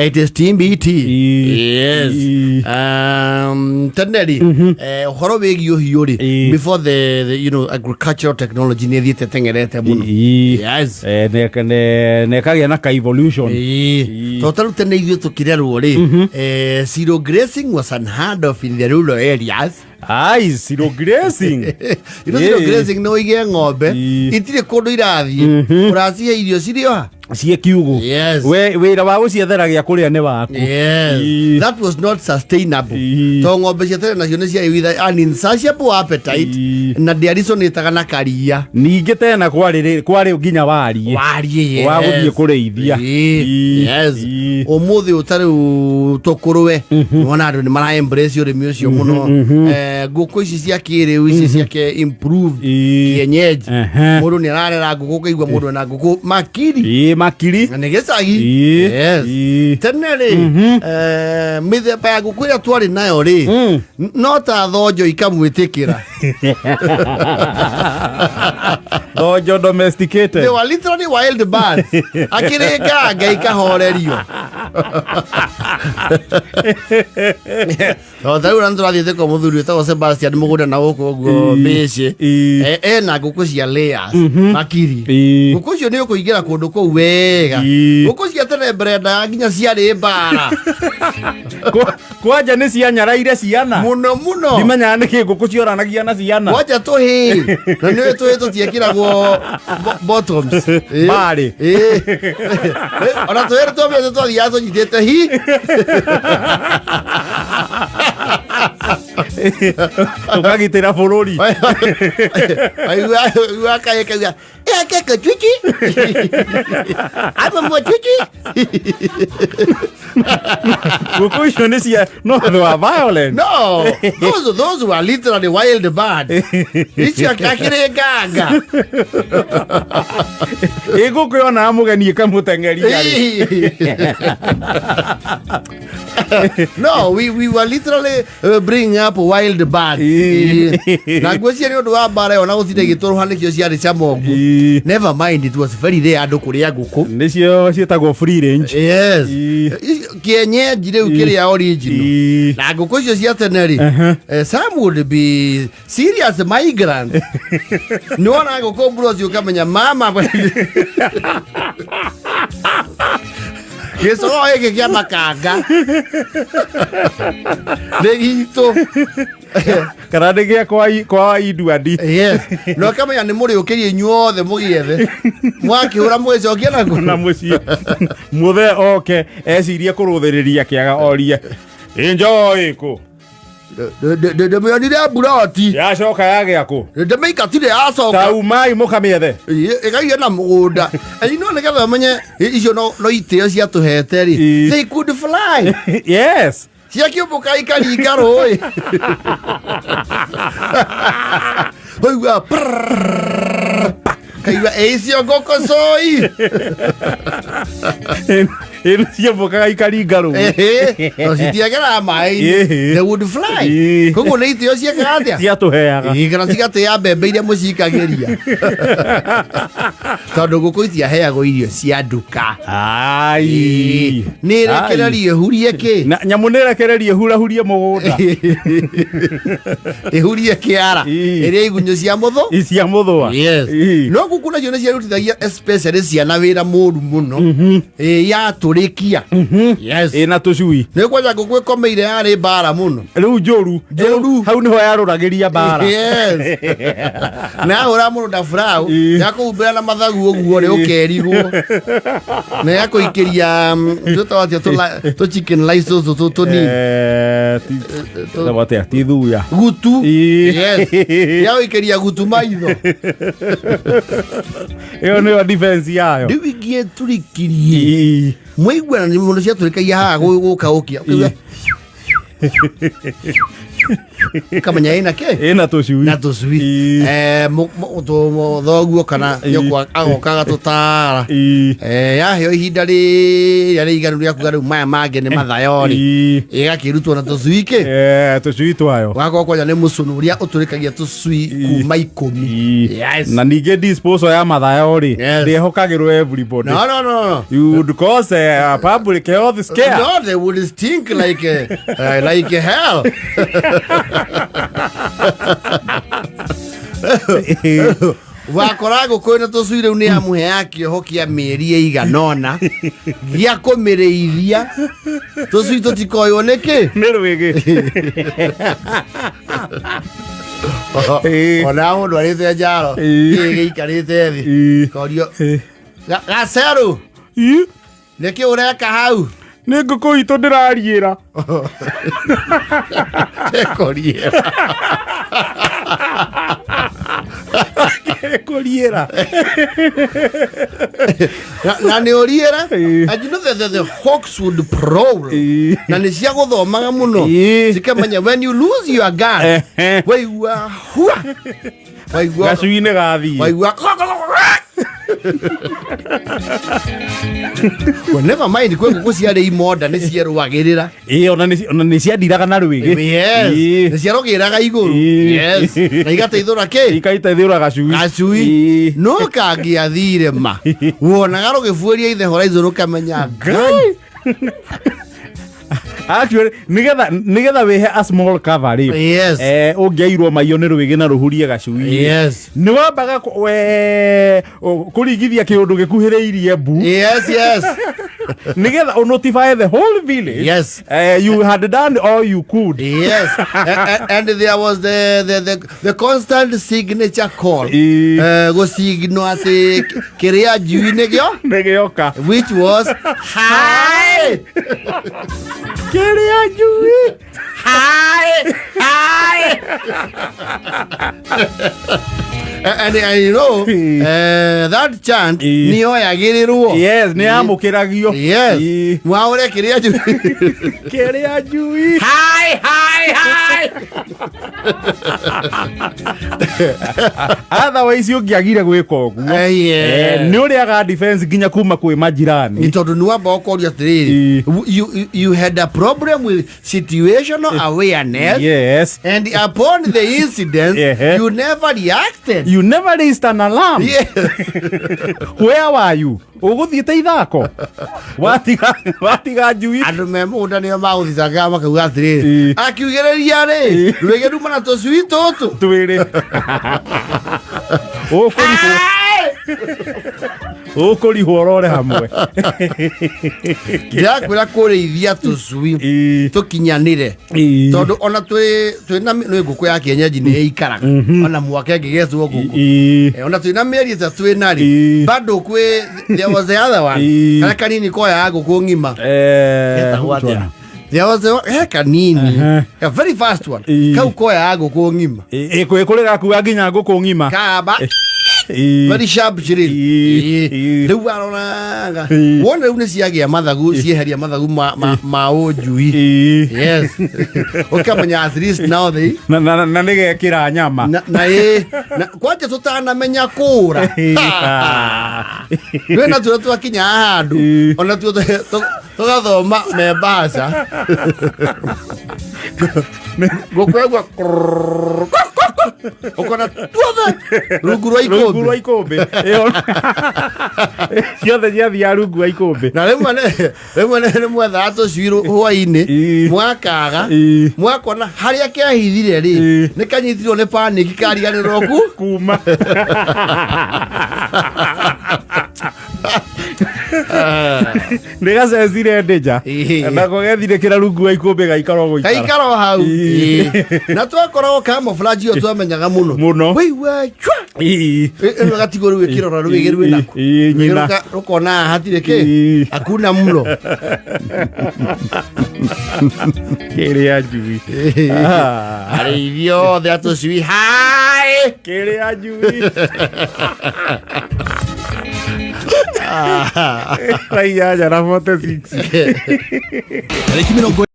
It is TBT. Yes. Teneri. Horo wegi hiori before the agricultural technology needed to tengerete muno. Yes. Ne kage na ka evolution. Total teneri to kirero re. Zero grazing was unheard of in the rural areas. Ai, zero grazing. Zero grazing no ige ng'ombe. Itire kondo irathi. Uracia irio cirio. Cie kiugo. Yes. Wira wa gucietheragia kuria ne waku. Yes. That was not sustainable. To ng'ombe ciethere nacio nĩ cia with an insatiable appetite na ndiarisonĩtaga na karia. Ningĩ tena kwari nginya wari. Wari. Wa gũthiĩ kũrĩithia. Yes. Ũmũthĩ ũtarĩ tũkũrũwe. Wona andũ nĩ mara embrace ũrĩmi ũcio mũno. Ngũkũ ici cia kĩrĩu ici ciake improved kienyeji. Mũndũ nĩ ararera ngũkũ kaigua mũndũ na ngũkũ makiri. Makiri. Negecagi. Yes. Tenere. Mĩthemba ya ngũkũ ĩrĩa twarĩ nayo rĩ. No ta thonjo ikamwĩtĩkĩra. Thonjo domesticated. They were literally wild birds. Akĩrĩnganga ikahorerio. Thau na tũrathiĩte kwa mũthuri wĩtagwo Sebastian mũgũnda na gũkũ ũguo mbĩci. Ena ngũkũ cia layers. Makiri. Ngũkũ icio nĩ ũkũingĩra kũndũ kũu wega. Ngũkũ cia tene brenda nginya ciarĩ mbara. Kwanja nĩ cianyaraire ciana. Mũno. Ndimenyaga nĩkĩ ngũkũ cioranagia na ciana. Kwanja tũhĩ. Na nĩ tũhĩ tũtiĩkĩragwo bottoms. Marĩ. Ona tũhĩ tũmĩte twathiaga tũnyitĩte hi. Ũkagitĩra bũrũri. Aigua kaega. Keke tucui. Ama mo tucui. Ngũkũ icio nĩ cia they were violent. No, those were literally wild birds. Icio akĩrĩnganga. Ngũkũ yona mũgeni ĩkamũteng'eria. No, we were literally bringing up wild birds. Na ngwĩciria nĩ ũndũ wa mbara ĩyo na gũtinda igĩtũrũha nĩkĩo ciarĩ camongu. Never mind, it was very rare andũ kũrĩa ngũkũ. Nĩcio ciĩtagwo free range. Yes. Kienyeji rĩu kĩrĩa original. Na ngũkũ icio cia tene rĩ. Some would be serious migrants. Nĩwona ngũkũ mbũro cio ũkamenya mama. Gĩcoro gĩkĩ kĩa makanga. Nĩ gitũ. Kana nĩ gĩa kwa Idwadi. Yes. No kamenya nĩ mũrĩũkĩrie inyuothe mũgĩethe. Mwakĩhũra mũgĩcokia naguo. Na mũciĩ. Mũthe oke ecirie kũrũthĩrĩria kĩaga orie. Enjoy kũ. Ndĩmĩonire mburoti. Yacoka yagĩa kũ. Ndĩmĩikatire yacoka. Taumai mũkamĩethe. Ĩgaire na mũgũnda. No nĩgetha ũmenye icio no itĩo ciatũhete rĩ. They could fly. Yes. Ciakiũmbũka ikaringa rũĩ. Oigua kaigua icio ngũkũ cũi. Ciambũkaga ikaringa rũĩ. No citiageraga maĩ-inĩ. They would fly. Koguo nĩ itĩo ciekaga atĩa? Ciatũheaga. Kana cigatĩa mbembe iria mũcikagĩria. Tondũ ngũkũ itiaheagwo irio cia nduka. Ai. Nĩ ĩrekererio ĩhurie kĩ? Nyamũ nĩ ĩrekererio ĩhurahurie mũgũnda. Ĩhurie kĩara. Ĩrĩa igunyũ cia mũthũ. Cia mũthũa. Yes. No ngũkũ nacio nĩ ciarutithagia especially ciana wĩra mũru mũno. Ya tũrĩkia. Yes. Ĩna tũcui. Nĩ kwanja ngũkũ ĩkomeire yarĩ mbara mũno. Rĩu njũru. Hau nĩho yarũragĩria mbara. Yes. Na yahũra mũndũ ndaburaũ. Yakũhumbĩra na mathagu ũguo rĩ ũkerigwo. Na yakũikĩria tũ chicken rice tũtũ tũnini. Tũtũ ti thuya. Gutu. Yes. Yakũikĩria gutu maitho. Ĩyo nĩyo defense yayo. Rĩu ingĩ tũrĩkirie. Mwaigua nĩ mũndũ ciatũrĩkagia haha gũka ũkia. Kamenya ina ke ina tucui na tucui to thoguo kana nyokwa agokaga tutara ya heo ihinda ri iganu ria kuga riu maya mange ni mathayori igakirutwo na tucui ke tucui twayo wako kwanja ni mucunu uria uturikagia tucui kuma 10 na ninge disposal ya mathayori ndihokagirwo everybody no you would cause a public health scare no they would stink like hell wakorago kwina tucui riu ni amuhe yakioho kia mieri iganona gia kumiriithia tucui tutikoywo niki ni rwigi ona mundu arite njaro giikarite thi korio gaceru niki ureka hau ni nguku itu ndirariira ekoriera ekoriera na ni oriera and you know the hawks would prowl na ni cia guthomaga muno cikamenya when you lose your gun waigua gacui ni gathie waigua well, never mind kwe nguku ciarĩ imoda nĩ cierũagĩrĩra ona nĩ ciandiraga na rwĩgĩ nĩ ciarũgĩraga igũrũ na igateithũra kĩ ikaiteithũra gacui no kangĩathire ma wonaga rũgĩbuĩria ithe horizon ũkamenya Ngai actually nigetha wihe a small cover ri ungiairwo maiyo ni rwigi na ruhurie gacui ni wambaga kurigithia kiundu gikuhiriirie mbu nigetha notify the whole village you had done all you could and there was the constant signature call gusigno ati kiria njui nigioka which was hi kiria njui hi and you know that chant ni oyagirirwo ni amukiragio mwaure kiria njui kiria njui hi otherwise ungiagire gwika uguo ni uriaga defense nginya kuma kwi majirani ni tondu ni wamba ukoria atiriri you had a problem with situational awareness and upon the incident you never reacted, you never raised an alarm. Where were you? Uguthiite ithako watiga njui andu me munda nio maguthitanga makauga atiriri akiugiriria ri rwege rumana tucui tutu twiri ukurihwo urore hamwe ndakwira kuriithia tucui tukinyanire tondu ona twina ni nguku ya kienyeji ni ikaraga ona mwake ngigetwo nguku ona twina mieri ta twina ri bado kwi there was the other one kana kanini koya nguku ngima there was a kanini a very fast one kau koya nguku ngima kuri gakuwa nginya nguku ngima kaba very sharp chiri riu arona wona riu ni ciagia mathagu cieheria mathagu ma unjui ukamenya at least now they na nigekira nyama na kwanja tutanamenya kura wena tu twakinya handu ona tu tugathoma membasa gokwegwa ukona tuothe rungu rwa ikombe ciothe ciathia rungu rwa ikombe na rimwe nĩ mwethaga tũcui hwainĩ mwakaga mwakona harĩa kĩahithire rĩ nĩ kanyitirwo nĩ panic kariganĩrwo kuma nĩ gacecire ndĩnja nako gethire kĩra rungu rwa ikombe gaikaro hau na twakoragwo camouflage ĩyo twamenyaga mũno wĩigua ĩno gatigwo rĩu ĩkĩrora rwĩgĩ rwĩnako rũkona hatirĩ kĩ hakuna mlo kĩrĩa njui arĩithio othe atũcui hai kĩrĩa njui raiya jara mote 6